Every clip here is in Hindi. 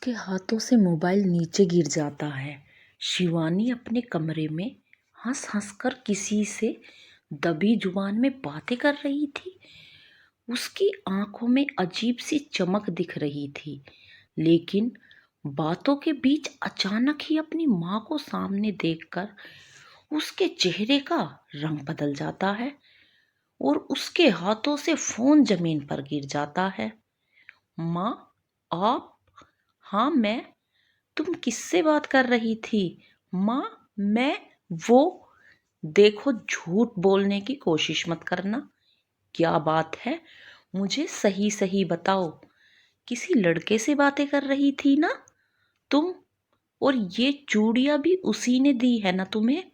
उसके हाथों से मोबाइल नीचे गिर जाता है। शिवानी अपने कमरे में हंस हंस कर किसी से दबी जुबान में बातें कर रही थी। उसकी आंखों में अजीब सी चमक दिख रही थी, लेकिन बातों के बीच अचानक ही अपनी माँ को सामने देखकर उसके चेहरे का रंग बदल जाता है और उसके हाथों से फोन जमीन पर गिर जाता है। माँ, आप? हाँ मैं। तुम किससे बात कर रही थी? माँ, मैं वो। देखो, झूठ बोलने की कोशिश मत करना। क्या बात है, मुझे सही सही बताओ। किसी लड़के से बातें कर रही थी ना तुम? और ये चूड़ियां भी उसी ने दी है ना तुम्हें?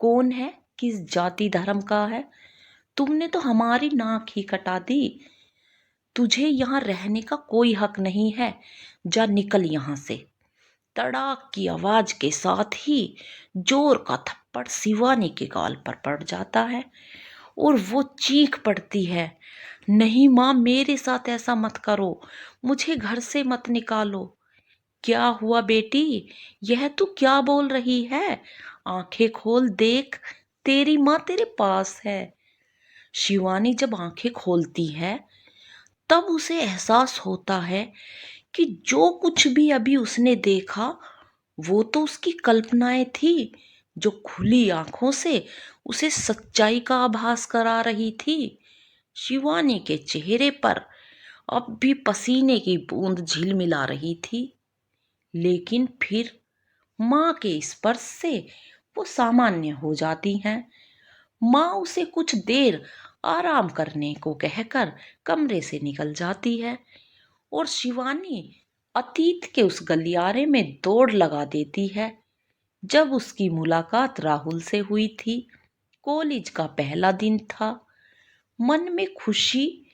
कौन है, किस जाति धर्म का है? तुमने तो हमारी नाक ही कटा दी। तुझे यहाँ रहने का कोई हक नहीं है। जा निकल यहाँ से। तड़ाक की आवाज के साथ ही जोर का थप्पड़ शिवानी के गाल पर पड़ जाता है और वो चीख पड़ती है, नहीं माँ, मेरे साथ ऐसा मत करो, मुझे घर से मत निकालो। क्या हुआ बेटी, यह तू क्या बोल रही है? आंखें खोल देख, तेरी माँ तेरे पास है। शिवानी जब आंखें खोलती है तब उसे एहसास होता है कि जो कुछ भी अभी उसने देखा वो तो उसकी कल्पनाएं थी, जो खुली आंखों से उसे सच्चाई का आभास करा रही थी। शिवानी के चेहरे पर अब भी पसीने की बूंद झिलमिला रही थी, लेकिन फिर माँ के स्पर्श से वो सामान्य हो जाती हैं। माँ उसे कुछ देर आराम करने को कहकर कमरे से निकल जाती है और शिवानी अतीत के उस गलियारे में दौड़ लगा देती है जब उसकी मुलाकात राहुल से हुई थी। कॉलेज का पहला दिन था। मन में खुशी,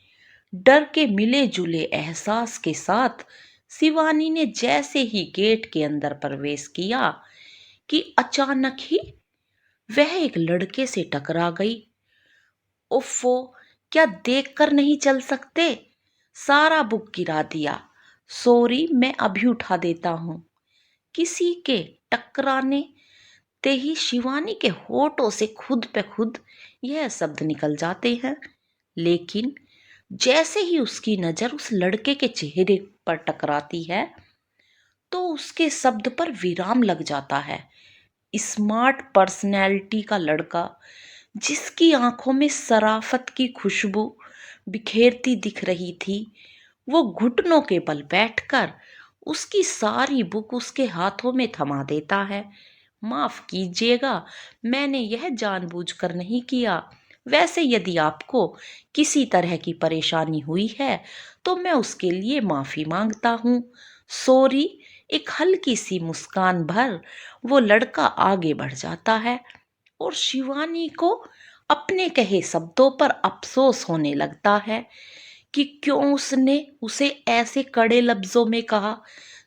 डर के मिले जुले एहसास के साथ शिवानी ने जैसे ही गेट के अंदर प्रवेश किया कि अचानक ही वह एक लड़के से टकरा गई। उफ़ो, क्या देखकर नहीं चल सकते? सारा बुक गिरा दिया। सॉरी, मैं अभी उठा देता हूँ। किसी के टकराने ते ही शिवानी के होठों से खुद पे खुद यह शब्द निकल जाते हैं, लेकिन जैसे ही उसकी नजर उस लड़के के चेहरे पर टकराती है तो उसके शब्द पर विराम लग जाता है। स्मार्ट पर्सनैलिटी का लड़का, जिसकी आंखों में शराफत की खुशबू बिखेरती दिख रही थी, वो घुटनों के बल बैठकर उसकी सारी बुक उसके हाथों में थमा देता है। माफ कीजिएगा, मैंने यह जानबूझकर नहीं किया। वैसे यदि आपको किसी तरह की परेशानी हुई है तो मैं उसके लिए माफी मांगता हूँ। सॉरी। एक हल्की सी मुस्कान भर वो लड़का आगे बढ़ जाता है और शिवानी को अपने कहे शब्दों पर अफसोस होने लगता है कि क्यों उसने उसे ऐसे कड़े लफ्जों में कहा,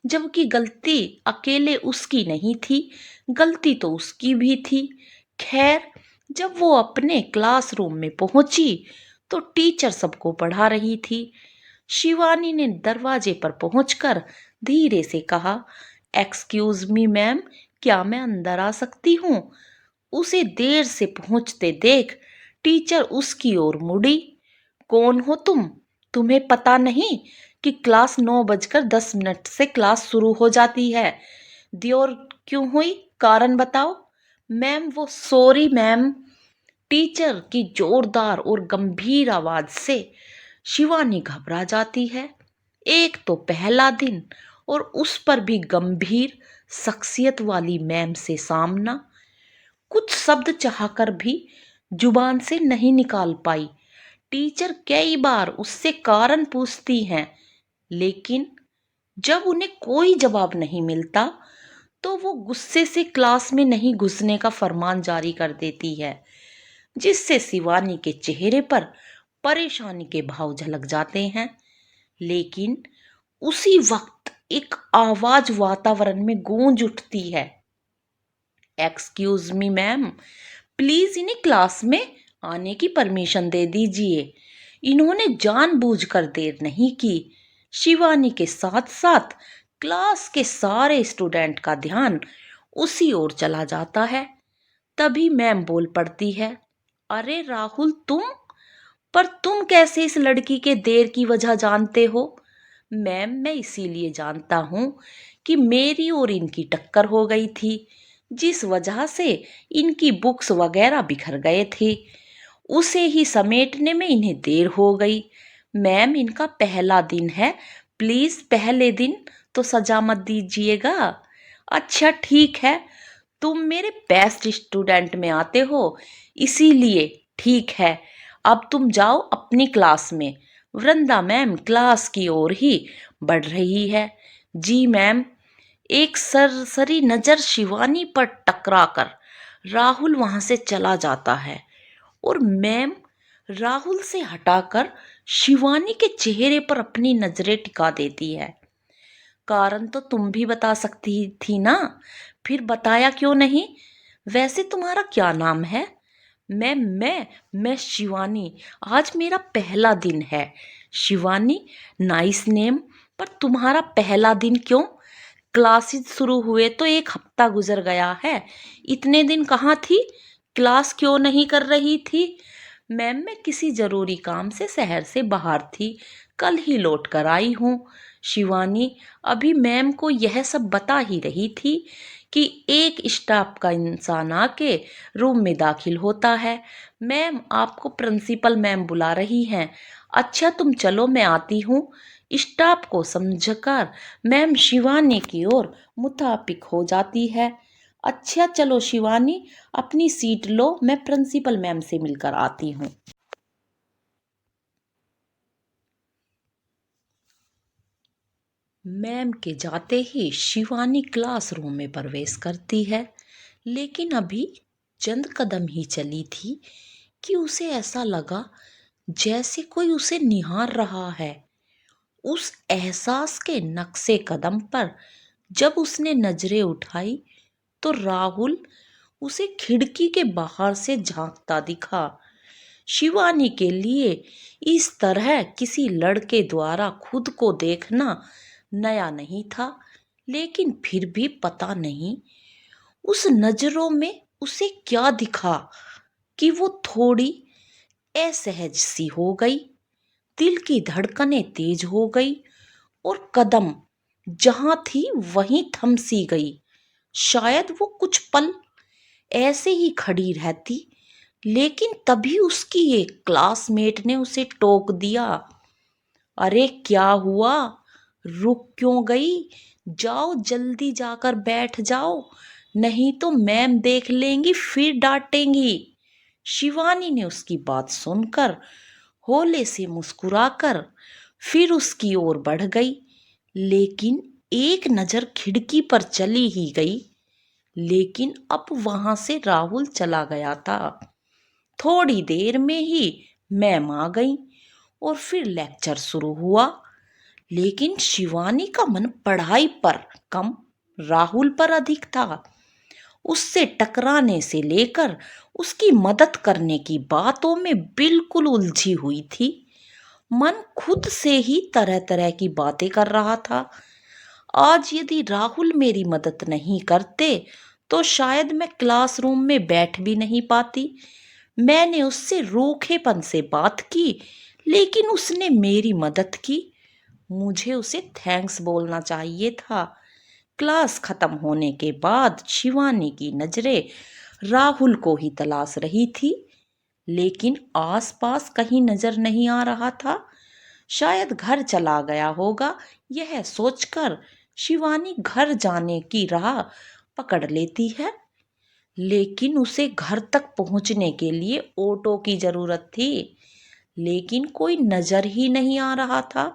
जबकि गलती अकेले उसकी नहीं थी, गलती तो उसकी भी थी। खैर, जब वो अपने क्लासरूम में पहुंची तो टीचर सबको पढ़ा रही थी। शिवानी ने दरवाजे पर पहुंचकर धीरे से कहा, एक्सक्यूज मी मैम, क्या मैं अंदर आ सकती हूँ? उसे देर से पहुंचते देख टीचर उसकी ओर मुड़ी। कौन हो तुम? तुम्हें पता नहीं कि क्लास 9:10 से क्लास शुरू हो जाती है? देर क्यों हुई, कारण बताओ। मैम वो सॉरी मैम। टीचर की जोरदार और गंभीर आवाज से शिवानी घबरा जाती है। एक तो पहला दिन और उस पर भी गंभीर शख्सियत वाली मैम से सामना। कुछ शब्द चाहकर भी जुबान से नहीं निकाल पाई। टीचर कई बार उससे कारण पूछती हैं, लेकिन जब उन्हें कोई जवाब नहीं मिलता तो वो गुस्से से क्लास में नहीं घुसने का फरमान जारी कर देती है, जिससे शिवानी के चेहरे पर परेशानी के भाव झलक जाते हैं। लेकिन उसी वक्त एक आवाज वातावरण में गूंज उठती है, एक्सक्यूज मी मैम, प्लीज इन्हें क्लास में आने की परमिशन दे दीजिए। इन्होंने जानबूझकर देर नहीं की। शिवानी के साथ साथ क्लास के सारे स्टूडेंट का ध्यान उसी ओर चला जाता है। तभी मैम बोल पड़ती है, अरे राहुल तुम, पर तुम कैसे इस लड़की के देर की वजह जानते हो? मैम मैं इसीलिए जानता हूँ कि मेरी और इनकी टक्कर हो गई थी, जिस वजह से इनकी बुक्स वगैरह बिखर गए थे। उसे ही समेटने में इन्हें देर हो गई। मैम इनका पहला दिन है, प्लीज पहले दिन तो सजा मत दीजिएगा। अच्छा ठीक है, तुम मेरे बेस्ट स्टूडेंट में आते हो, इसीलिए ठीक है। अब तुम जाओ अपनी क्लास में। वृंदा मैम क्लास की ओर ही बढ़ रही है। जी मैम। एक सरसरी नजर शिवानी पर टकराकर राहुल वहां से चला जाता है और मैम राहुल से हटाकर शिवानी के चेहरे पर अपनी नजरें टिका देती है। कारण तो तुम भी बता सकती थी ना, फिर बताया क्यों नहीं? वैसे तुम्हारा क्या नाम है? मैं शिवानी। आज मेरा पहला दिन है। Shivani, nice name. पर तुम्हारा पहला दिन क्यों? क्लासेस शुरू हुए तो एक हफ्ता गुजर गया है, इतने दिन कहाँ थी? क्लास क्यों नहीं कर रही थी? मैम मैं किसी जरूरी काम से शहर से बाहर थी, कल ही लौट कर आई हूँ। शिवानी अभी मैम को यह सब बता ही रही थी कि एक स्टाफ का इंसान आके रूम में दाखिल होता है। मैम आपको प्रिंसिपल मैम बुला रही हैं। अच्छा तुम चलो मैं आती हूँ। स्टाफ को समझकर मैम शिवानी की ओर मुताबिक हो जाती है। अच्छा चलो शिवानी, अपनी सीट लो, मैं प्रिंसिपल मैम से मिलकर आती हूँ। मैम के जाते ही शिवानी क्लासरूम में प्रवेश करती है, लेकिन अभी चंद कदम ही चली थी कि उसे ऐसा लगा जैसे कोई उसे निहार रहा है। उस एहसास के नक्शे कदम पर जब उसने नजरें उठाई तो राहुल उसे खिड़की के बाहर से झांकता दिखा। शिवानी के लिए इस तरह किसी लड़के द्वारा खुद को देखना नया नहीं था, लेकिन फिर भी पता नहीं उस नजरों में उसे क्या दिखा कि वो थोड़ी असहज सी हो गई। दिल की धड़कनें तेज हो गई और कदम जहां थी वहीं थम सी गई। शायद वो कुछ पल ऐसे ही खड़ी रहती, लेकिन तभी उसकी एक क्लासमेट ने उसे टोक दिया, अरे क्या हुआ, रुक क्यों गई? जाओ जल्दी जाकर बैठ जाओ, नहीं तो मैम देख लेंगी फिर डांटेंगी। शिवानी ने उसकी बात सुनकर होले से मुस्कुराकर फिर उसकी ओर बढ़ गई, लेकिन एक नजर खिड़की पर चली ही गई। लेकिन अब वहां से राहुल चला गया था। थोड़ी देर में ही मैम आ गई और फिर लेक्चर शुरू हुआ। लेकिन शिवानी का मन पढ़ाई पर कम, राहुल पर अधिक था। उससे टकराने से लेकर उसकी मदद करने की बातों में बिल्कुल उलझी हुई थी। मन खुद से ही तरह तरह की बातें कर रहा था। आज यदि राहुल मेरी मदद नहीं करते तो शायद मैं क्लासरूम में बैठ भी नहीं पाती। मैंने उससे रूखेपन से बात की, लेकिन उसने मेरी मदद की। मुझे उसे थैंक्स बोलना चाहिए था। क्लास खत्म होने के बाद शिवानी की नजरें राहुल को ही तलाश रही थी, लेकिन आसपास कहीं नजर नहीं आ रहा था। शायद घर चला गया होगा, यह सोचकर शिवानी घर जाने की राह पकड़ लेती है। लेकिन उसे घर तक पहुंचने के लिए ऑटो की जरूरत थी, लेकिन कोई नजर ही नहीं आ रहा था।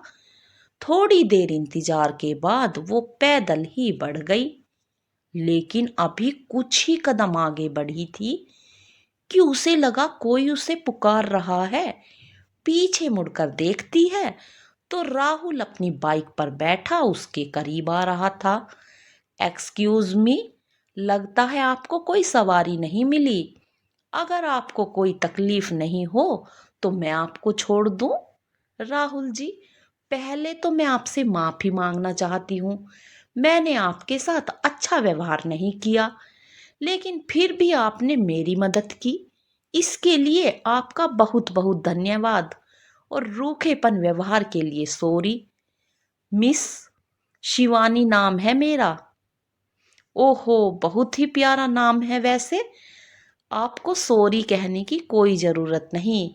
थोड़ी देर इंतजार के बाद वो पैदल ही बढ़ गई, लेकिन अभी कुछ ही कदम आगे बढ़ी थी कि उसे लगा कोई उसे पुकार रहा है। पीछे मुड़कर देखती है तो राहुल अपनी बाइक पर बैठा उसके करीब आ रहा था। एक्सक्यूज मी, लगता है आपको कोई सवारी नहीं मिली। अगर आपको कोई तकलीफ नहीं हो तो मैं आपको छोड़ दूं। राहुल जी, पहले तो मैं आपसे माफी मांगना चाहती हूँ। मैंने आपके साथ अच्छा व्यवहार नहीं किया, लेकिन फिर भी आपने मेरी मदद की। इसके लिए आपका बहुत बहुत धन्यवाद और रूखेपन व्यवहार के लिए सॉरी। मिस शिवानी नाम है मेरा। ओहो, बहुत ही प्यारा नाम है वैसे। आपको सॉरी कहने की कोई ज़रूरत नहीं।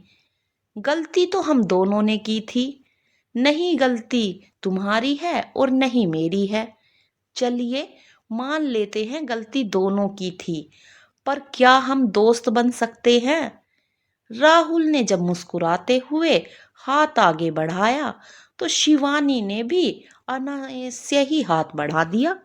गलती तो हम दोनों ने की थी। नहीं गलती तुम्हारी है और नहीं मेरी है। चलिए मान लेते हैं गलती दोनों की थी, पर क्या हम दोस्त बन सकते हैं? राहुल ने जब मुस्कुराते हुए हाथ आगे बढ़ाया तो शिवानी ने भी अनायास से ही हाथ बढ़ा दिया।